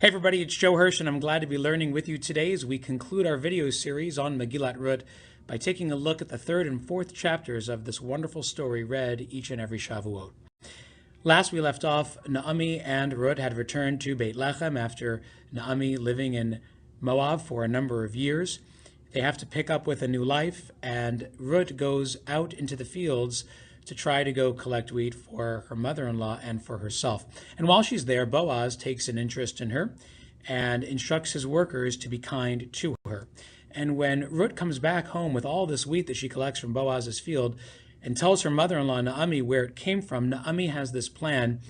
Hey everybody, it's Joe Hirsch, and I'm glad to be learning with you today as we conclude our video series on Megillat Ruth by taking a look at the third and fourth chapters of this wonderful story read each and every Shavuot. Last we left off, Naomi and Ruth had returned to Beit Lechem after Naomi living in Moab for a number of years. They have to pick up with a new life, and Ruth goes out into the fields to try to go collect wheat for her mother-in-law and for herself. And while she's there, Boaz takes an interest in her and instructs his workers to be kind to her. And when Ruth comes back home with all this wheat that she collects from Boaz's field and tells her mother-in-law Naomi where it came from, Naomi has this plan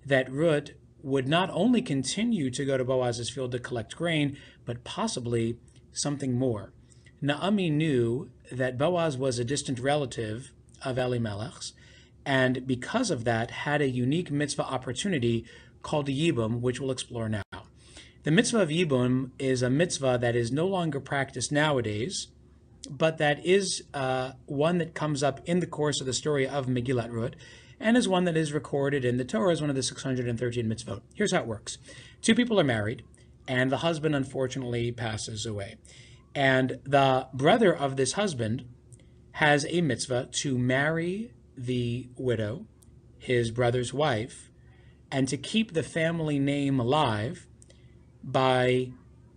that Ruth would not only continue to go to Boaz's field to collect grain, but possibly something more. Naomi knew that Boaz was a distant relative of Elimelech's, and because of that had a unique mitzvah opportunity called Eboom, which we'll explore now. The mitzvah of Eboom is a mitzvah that is no longer practiced nowadays, but that is one that comes up in the course of the story of Megillat Ruth, and is one that is recorded in the Torah as one of the 613 mitzvot. Here's how it works. Two people are married, and the husband unfortunately passes away. And the brother of this husband has a mitzvah to marry the widow, his brother's wife, and to keep the family name alive by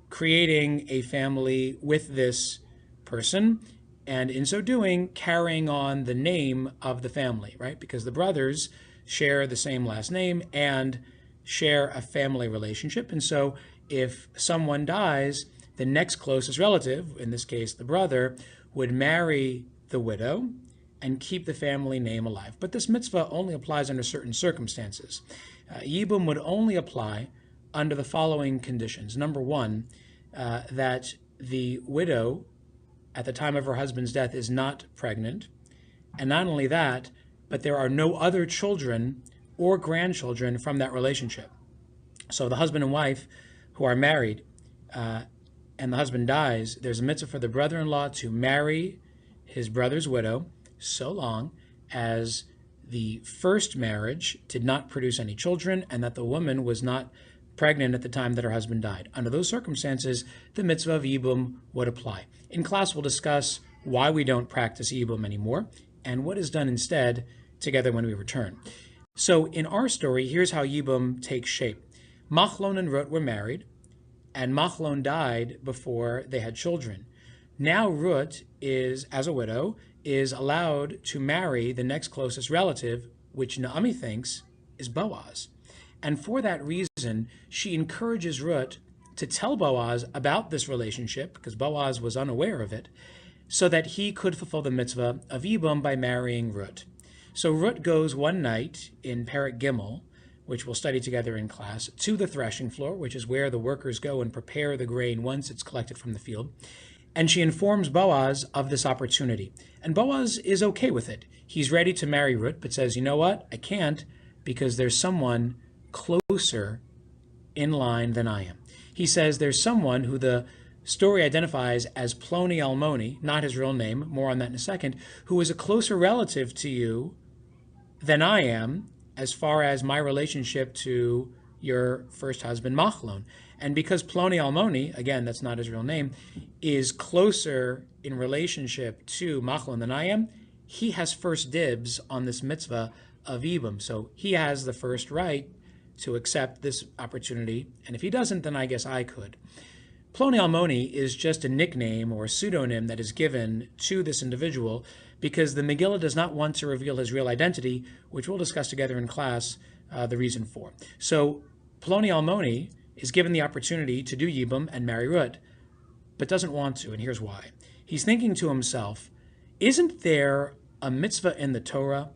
creating a family with this person, and in so doing, carrying on the name of the family, right? Because the brothers share the same last name and share a family relationship. And so if someone dies, the next closest relative, in this case the brother, would marry the widow and keep the family name alive. But this mitzvah only applies under certain circumstances. Eboom would only apply under the following conditions. Number one, that the widow at the time of her husband's death is not pregnant. And not only that, but there are no other children or grandchildren from that relationship. So the husband and wife who are married and the husband dies, there's a mitzvah for the brother-in-law to marry his brother's widow, so long as the first marriage did not produce any children and that the woman was not pregnant at the time that her husband died. Under those circumstances, the mitzvah of Eboom would apply. In class, we'll discuss why we don't practice Eboom anymore and what is done instead together when we return. So in our story, here's how Eboom takes shape. Machlon and Ruth were married, and Machlon died before they had children. Now Ruth is, as a widow, is allowed to marry the next closest relative, which Naomi thinks is Boaz. And for that reason, she encourages Ruth to tell Boaz about this relationship, because Boaz was unaware of it, so that he could fulfill the mitzvah of Eboom by marrying Ruth. So Ruth goes one night in Perek Gimel, which we'll study together in class, to the threshing floor, which is where the workers go and prepare the grain once it's collected from the field. And she informs Boaz of this opportunity. And Boaz is okay with it. He's ready to marry Ruth, but says, you know what? I can't, because there's someone closer in line than I am. He says there's someone who the story identifies as Poloni Alimony, not his real name, more on that in a second, who is a closer relative to you than I am as far as my relationship to your first husband, Machlon. And because Poloni Alimony, again, that's not his real name, is closer in relationship to Machlon than I am, he has first dibs on this mitzvah of Eboom. So he has the first right to accept this opportunity. And if he doesn't, then I guess I could. Poloni Alimony is just a nickname or a pseudonym that is given to this individual because the Megillah does not want to reveal his real identity, which we'll discuss together in class the reason for. So Poloni Alimony is given the opportunity to do Eboom and marry Ruth, but doesn't want to, and here's why. He's thinking to himself, isn't there a mitzvah in the Torah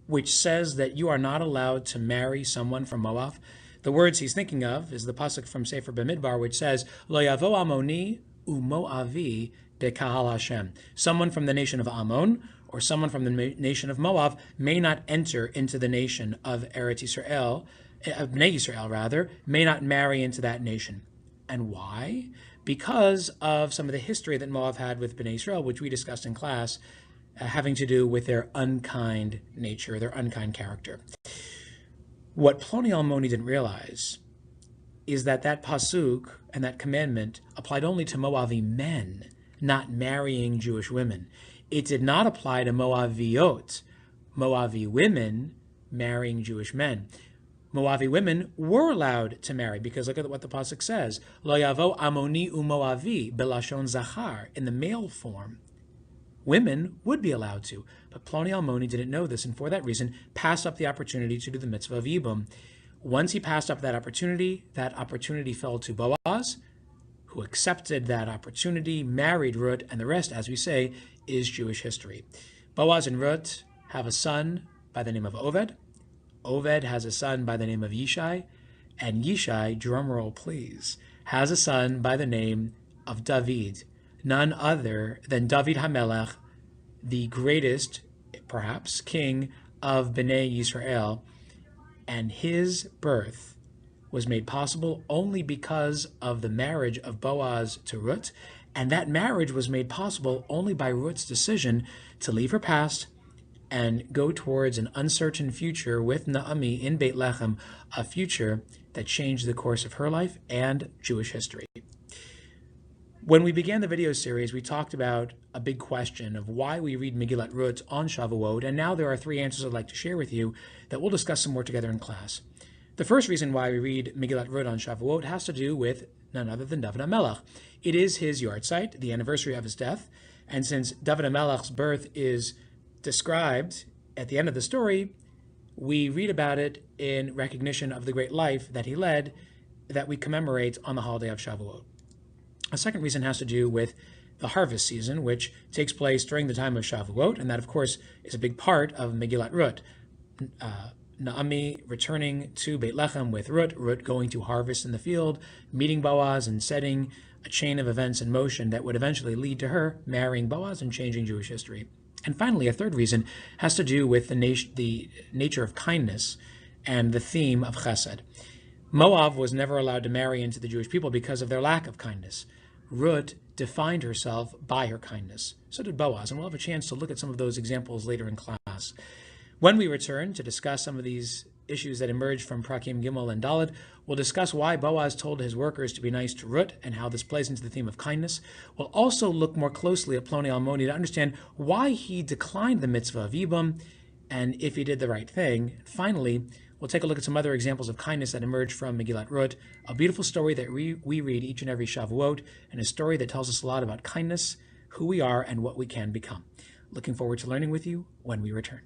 which says that you are not allowed to marry someone from Moab? The words he's thinking of is the pasuk from Sefer Bamidbar, which says, Lo yavo Amoni uMoavi bekahal Hashem. Someone from the nation of Ammon or someone from the nation of Moab may not enter into the nation of Eretz Yisrael, of Bnei Yisrael rather, may not marry into that nation. And why? Because of some of the history that Moab had with Bnei Yisrael, which we discussed in class, having to do with their unkind nature, their unkind character. What Poloni Alimony didn't realize is that pasuk and that commandment applied only to Moavi men, not marrying Jewish women. It did not apply to Moaviot, Moavi women marrying Jewish men. Moavi women were allowed to marry, because look at what the pasuk says: Lo yavo Amoni uMoavi belashon zachar, in the male form. Women would be allowed to, but Poloni Alimony didn't know this, and for that reason passed up the opportunity to do the mitzvah of Eboom. Once he passed up that opportunity fell to Boaz, who accepted that opportunity, married Ruth, and the rest, as we say, is Jewish history. Boaz and Ruth have a son by the name of Oved. Oved has a son by the name of Yishai, and Yishai, drumroll please, has a son by the name of David, none other than David HaMelech, the greatest, perhaps, king of Bnei Yisrael, and his birth was made possible only because of the marriage of Boaz to Ruth, and that marriage was made possible only by Ruth's decision to leave her past and go towards an uncertain future with Naomi in Beit Lechem, a future that changed the course of her life and Jewish history. When we began the video series, we talked about a big question of why we read Megillat Ruth on Shavuot, and now there are 3 answers I'd like to share with you that we'll discuss some more together in class. The first reason why we read Megillat Ruth on Shavuot has to do with none other than David HaMelech. It is his yahrzeit, the anniversary of his death, and since David HaMelech's birth is described at the end of the story, we read about it in recognition of the great life that he led that we commemorate on the holiday of Shavuot. A second reason has to do with the harvest season, which takes place during the time of Shavuot, and that, of course, is a big part of Megillat Ruth. Naomi returning to Beit Lechem with Ruth, Ruth going to harvest in the field, meeting Boaz, and setting a chain of events in motion that would eventually lead to her marrying Boaz and changing Jewish history. And finally, a third reason has to do with the nature of kindness and the theme of chesed. Moab was never allowed to marry into the Jewish people because of their lack of kindness. Ruth defined herself by her kindness. So did Boaz, and we'll have a chance to look at some of those examples later in class. When we return to discuss some of these issues that emerged from Prakim Gimel and Daled, we'll discuss why Boaz told his workers to be nice to Ruth and how this plays into the theme of kindness. We'll also look more closely at Poloni Alimony to understand why he declined the mitzvah of Eboom and if he did the right thing. Finally, we'll take a look at some other examples of kindness that emerged from Megillat Ruth, a beautiful story that we read each and every Shavuot, and a story that tells us a lot about kindness, who we are, and what we can become. Looking forward to learning with you when we return.